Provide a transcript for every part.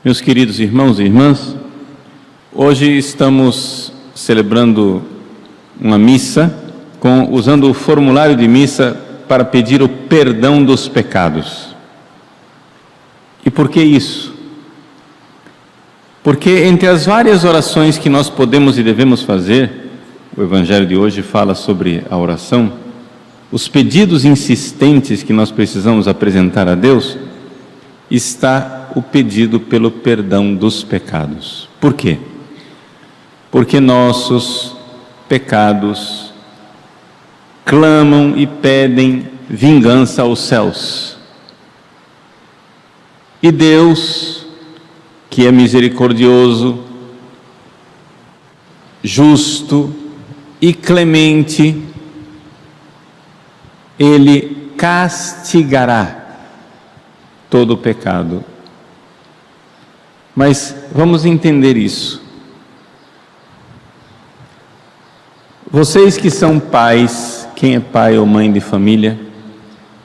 Meus queridos irmãos e irmãs, hoje estamos celebrando uma missa usando o formulário de missa para pedir o perdão dos pecados. E por que isso? Porque entre as várias orações que nós podemos e devemos fazer, o Evangelho de hoje fala sobre a oração, os pedidos insistentes que nós precisamos apresentar a Deus, está o pedido pelo perdão dos pecados. Por quê? Porque nossos pecados clamam e pedem vingança aos céus. E Deus, que é misericordioso, justo e clemente, Ele castigará todo o pecado. Mas vamos entender isso. Vocês que são pais, quem é pai ou mãe de família,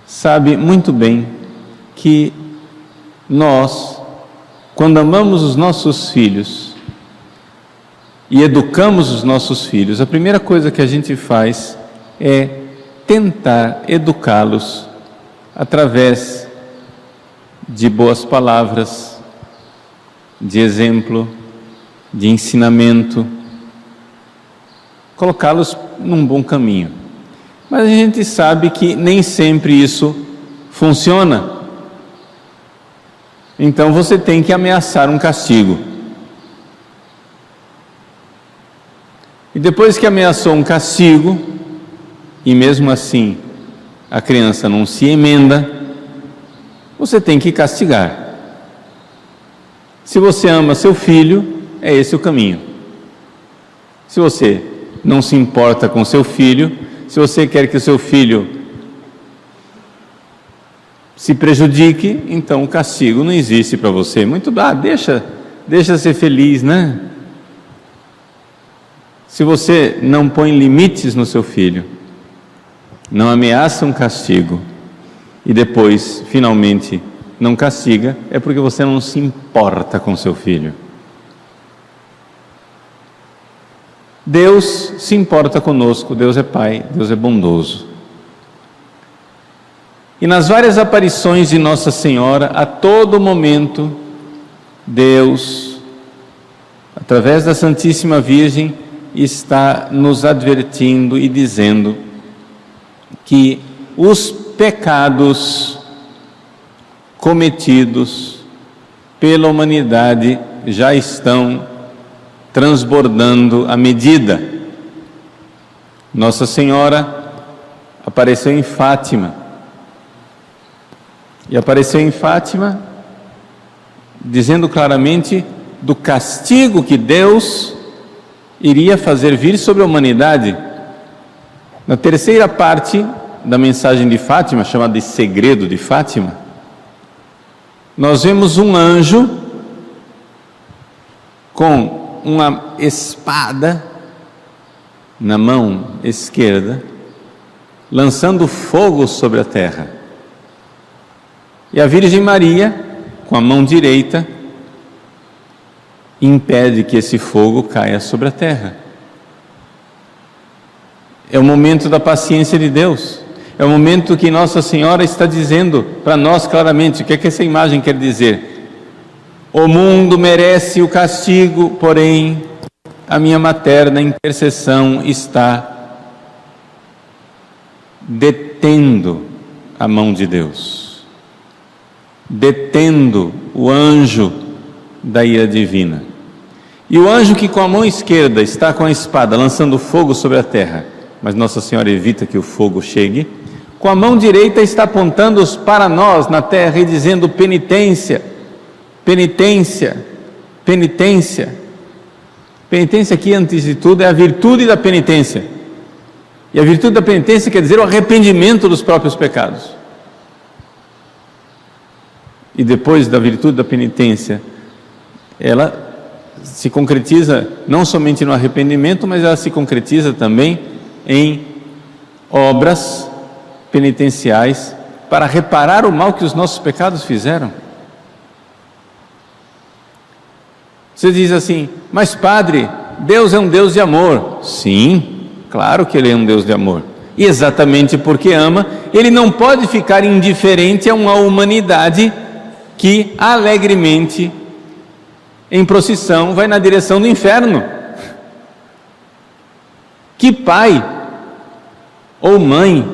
sabe muito bem que nós, quando amamos os nossos filhos e educamos os nossos filhos, a primeira coisa que a gente faz é tentar educá-los através de boas palavras, de exemplo, de ensinamento, colocá-los num bom caminho. Mas a gente sabe que nem sempre isso funciona. Então você tem que ameaçar um castigo. E depois que ameaçou um castigo, e mesmo assim a criança não se emenda, você tem que castigar. Se você ama seu filho, é esse o caminho. Se você não se importa com seu filho, se você quer que o seu filho se prejudique, então o castigo não existe para você. Deixa ser feliz, né? Se você não põe limites no seu filho, não ameaça um castigo e depois, finalmente, não castiga, é porque você não se importa com seu filho. Deus se importa conosco, Deus é Pai, Deus é bondoso. E nas várias aparições de Nossa Senhora, a todo momento, Deus, através da Santíssima Virgem, está nos advertindo e dizendo que os pecados cometidos pela humanidade já estão transbordando a medida. Nossa Senhora apareceu em Fátima, e apareceu em Fátima dizendo claramente do castigo que Deus iria fazer vir sobre a humanidade. Na terceira parte da mensagem de Fátima, chamada de Segredo de Fátima, nós vemos um anjo com uma espada na mão esquerda, lançando fogo sobre a terra. E a Virgem Maria, com a mão direita, impede que esse fogo caia sobre a terra. É o momento da paciência de Deus. É o momento que Nossa Senhora está dizendo para nós claramente o que é que essa imagem quer dizer. O mundo merece o castigo, porém a minha materna intercessão está detendo a mão de Deus, detendo o anjo da ira divina. E o anjo que com a mão esquerda está com a espada lançando fogo sobre a terra, mas Nossa Senhora evita que o fogo chegue, com a mão direita está apontando para nós na terra e dizendo penitência, penitência, penitência. Penitência aqui, antes de tudo, é a virtude da penitência. E a virtude da penitência quer dizer o arrependimento dos próprios pecados. E depois da virtude da penitência, ela se concretiza não somente no arrependimento, mas ela se concretiza também em obras penitenciais para reparar o mal que os nossos pecados fizeram. Você diz assim: mas padre, Deus é um Deus de amor. Sim, claro que Ele é um Deus de amor. E exatamente porque ama, Ele não pode ficar indiferente a uma humanidade que alegremente, em procissão, vai na direção do inferno. Que pai ou mãe,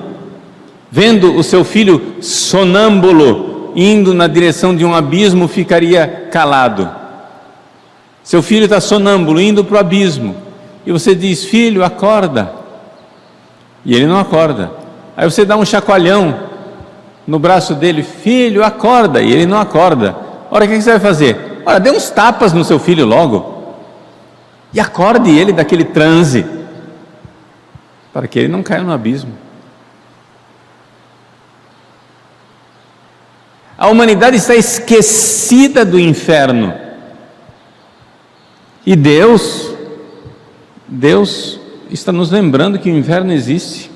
vendo o seu filho sonâmbulo indo na direção de um abismo, ficaria calado? Seu filho está sonâmbulo, indo para o abismo, e você diz: filho, acorda, e ele não acorda. Aí você dá um chacoalhão no braço dele: filho, acorda, e ele não acorda. Ora, o que você vai fazer? Ora, dê uns tapas no seu filho logo, e acorde ele daquele transe, para que ele não caia no abismo. A humanidade está esquecida do inferno, e Deus está nos lembrando que o inferno existe.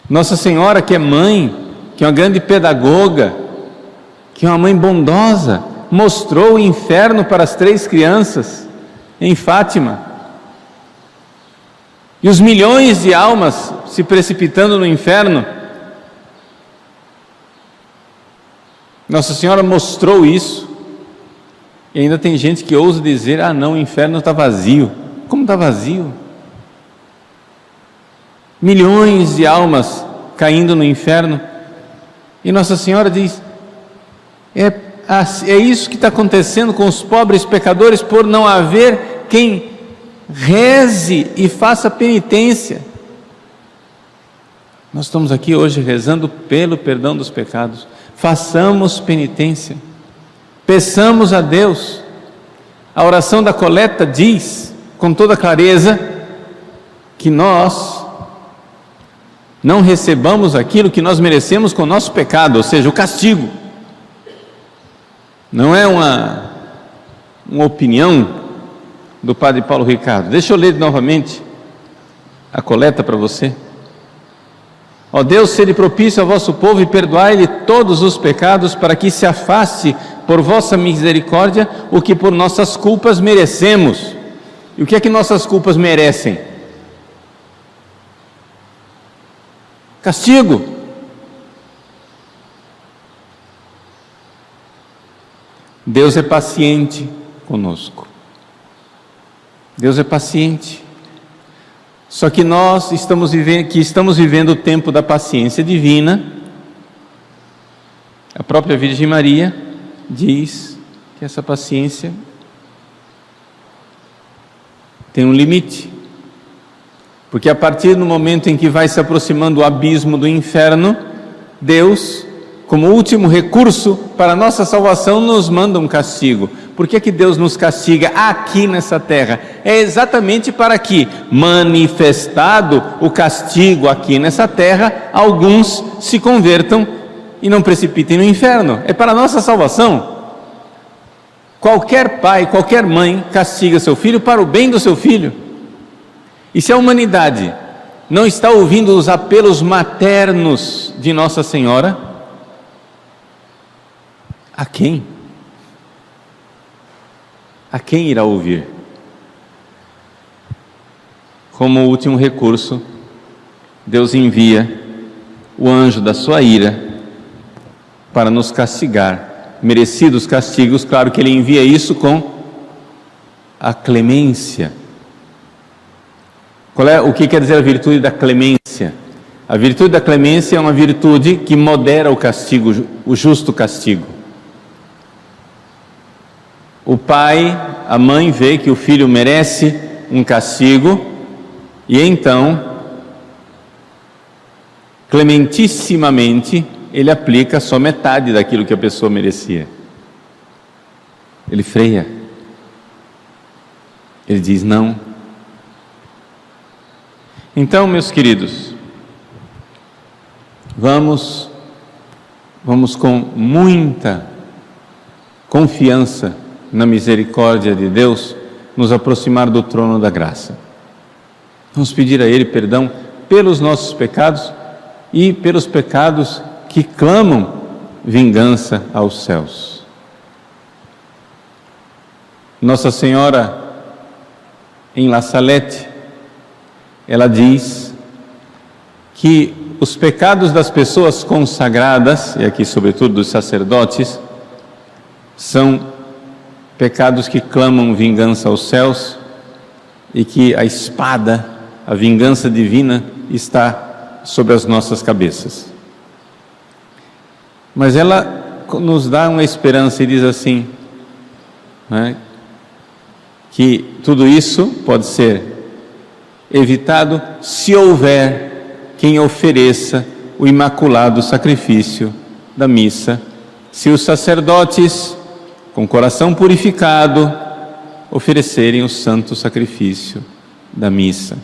Nossa Senhora, que é mãe, que é uma grande pedagoga, que é uma mãe bondosa, mostrou o inferno para as 3 crianças em Fátima, e os milhões de almas se precipitando no inferno. Nossa Senhora mostrou isso, e ainda tem gente que ousa dizer: ah não, o inferno está vazio. Como está vazio? Milhões de almas caindo no inferno, e Nossa Senhora diz: é isso que está acontecendo com os pobres pecadores, por não haver quem reze e faça penitência. Nós estamos aqui hoje rezando pelo perdão dos pecados. Façamos penitência, peçamos a Deus. A oração da coleta diz com toda clareza que nós não recebamos aquilo que nós merecemos com o nosso pecado, ou seja, o castigo. Não é uma opinião do Padre Paulo Ricardo. Deixa eu ler novamente a coleta para você. Ó Deus, sede propício ao vosso povo e perdoai-lhe todos os pecados, para que se afaste por vossa misericórdia o que por nossas culpas merecemos. E o que é que nossas culpas merecem? Castigo. Deus é paciente conosco. Deus é paciente. Só que nós estamos vivendo o tempo da paciência divina. A própria Virgem Maria diz que essa paciência tem um limite, porque a partir do momento em que vai se aproximando o abismo do inferno, Deus, como último recurso para a nossa salvação, nos manda um castigo. Por que Deus nos castiga aqui nessa terra? É exatamente para que, manifestado o castigo aqui nessa terra, alguns se convertam e não precipitem no inferno. É para a nossa salvação. Qualquer pai, qualquer mãe castiga seu filho para o bem do seu filho. E se a humanidade não está ouvindo os apelos maternos de Nossa Senhora, a quem? A quem irá ouvir? Como último recurso, Deus envia o anjo da sua ira para nos castigar, merecidos castigos. Claro que Ele envia isso com a clemência. O que quer dizer a virtude da clemência? A virtude da clemência é uma virtude que modera o castigo, o justo castigo. O pai, a mãe vê que o filho merece um castigo, e então, clementissimamente, ele aplica só metade daquilo que a pessoa merecia. Ele freia. Ele diz não. Então, meus queridos, vamos com muita confiança na misericórdia de Deus, nos aproximar do trono da graça. Vamos pedir a Ele perdão pelos nossos pecados e pelos pecados que clamam vingança aos céus. Nossa Senhora, em La Salette, ela diz que os pecados das pessoas consagradas, e aqui sobretudo dos sacerdotes, são pecados que clamam vingança aos céus e que a espada, a vingança divina, está sobre as nossas cabeças. Mas ela nos dá uma esperança e diz assim, né, que tudo isso pode ser evitado se houver quem ofereça o imaculado sacrifício da missa, se os sacerdotes, com coração purificado, oferecerem o santo sacrifício da missa.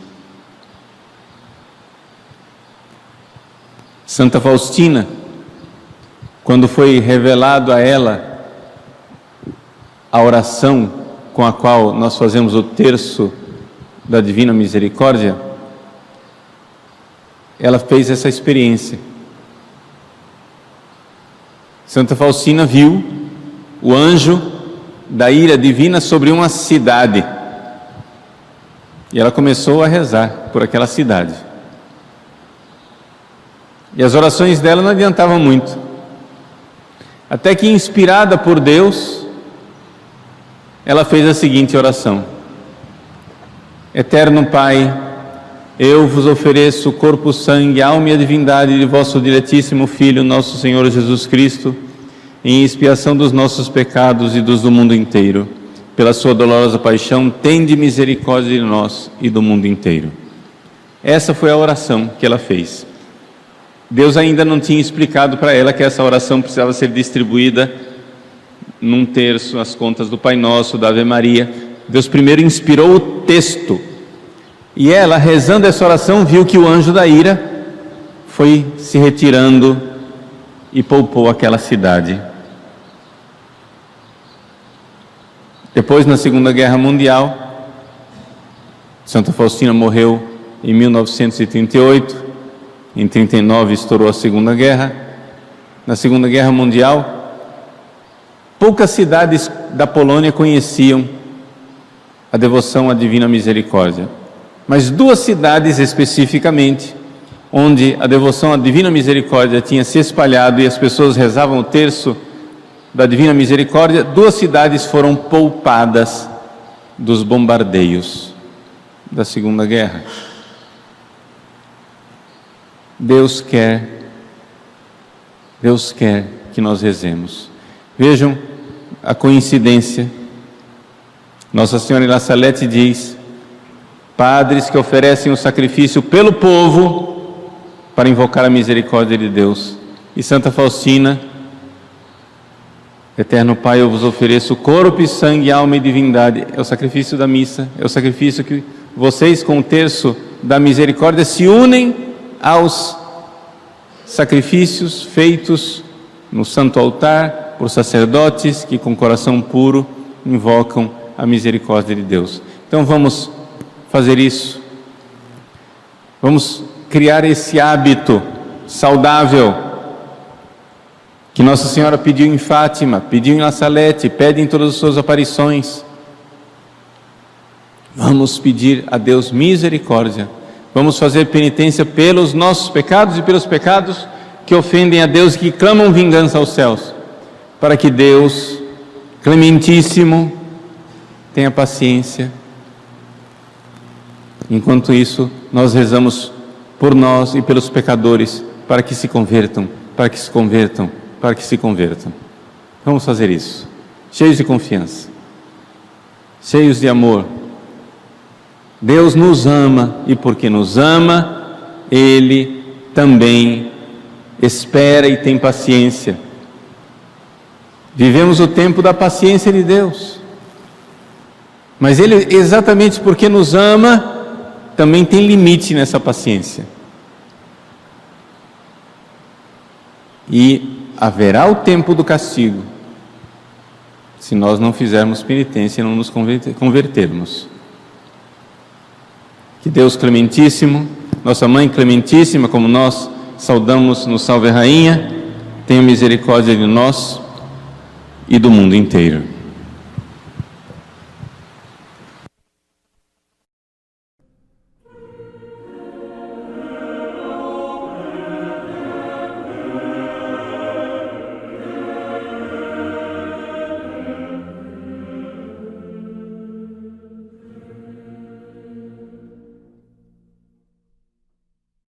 Santa Faustina, quando foi revelado a ela a oração com a qual nós fazemos o terço da Divina Misericórdia, ela fez essa experiência. Santa Faustina viu o anjo da ira divina sobre uma cidade e ela começou a rezar por aquela cidade. E as orações dela não adiantavam muito, até que, inspirada por Deus, ela fez a seguinte oração: Eterno Pai, eu vos ofereço o corpo, sangue, alma e a divindade de vosso diletíssimo Filho, nosso Senhor Jesus Cristo, em expiação dos nossos pecados e dos do mundo inteiro. Pela sua dolorosa paixão, tende misericórdia de nós e do mundo inteiro. Essa foi a oração que ela fez. Deus ainda não tinha explicado para ela que essa oração precisava ser distribuída num terço, as contas do Pai Nosso, da Ave Maria. Deus primeiro inspirou o texto, e ela, rezando essa oração, viu que o anjo da ira foi se retirando e poupou aquela cidade. Depois, na Segunda Guerra Mundial, Santa Faustina morreu em 1938, em 1939 estourou a Segunda Guerra. Na Segunda Guerra Mundial, poucas cidades da Polônia conheciam a devoção à Divina Misericórdia, mas 2 cidades especificamente, onde a devoção à Divina Misericórdia tinha se espalhado e as pessoas rezavam o terço da Divina Misericórdia, 2 cidades foram poupadas dos bombardeios da Segunda Guerra. Deus quer que nós rezemos. Vejam a coincidência. Nossa Senhora em La Salette diz: padres que oferecem o sacrifício pelo povo para invocar a misericórdia de Deus. E Santa Faustina: Eterno Pai, eu vos ofereço corpo e sangue, alma e divindade. É o sacrifício da missa, é o sacrifício que vocês, com o terço da misericórdia, se unem aos sacrifícios feitos no santo altar por sacerdotes que, com coração puro, invocam a misericórdia de Deus. Então vamos fazer isso, vamos criar esse hábito saudável que Nossa Senhora pediu em Fátima, pediu em La Salette, pede em todas as suas aparições. Vamos pedir a Deus misericórdia, vamos fazer penitência pelos nossos pecados e pelos pecados que ofendem a Deus e que clamam vingança aos céus, para que Deus, clementíssimo, tenha paciência. Enquanto isso, nós rezamos por nós e pelos pecadores, para que se convertam, para que se convertam, para que se convertam. Vamos fazer isso, cheios de confiança, cheios de amor. Deus nos ama, e porque nos ama, Ele também espera e tem paciência. Vivemos o tempo da paciência de Deus, mas Ele, exatamente porque nos ama, também tem limite nessa paciência. E haverá o tempo do castigo, se nós não fizermos penitência e não nos convertermos. Que Deus clementíssimo, nossa Mãe clementíssima, como nós saudamos no Salve Rainha, tenha misericórdia de nós e do mundo inteiro.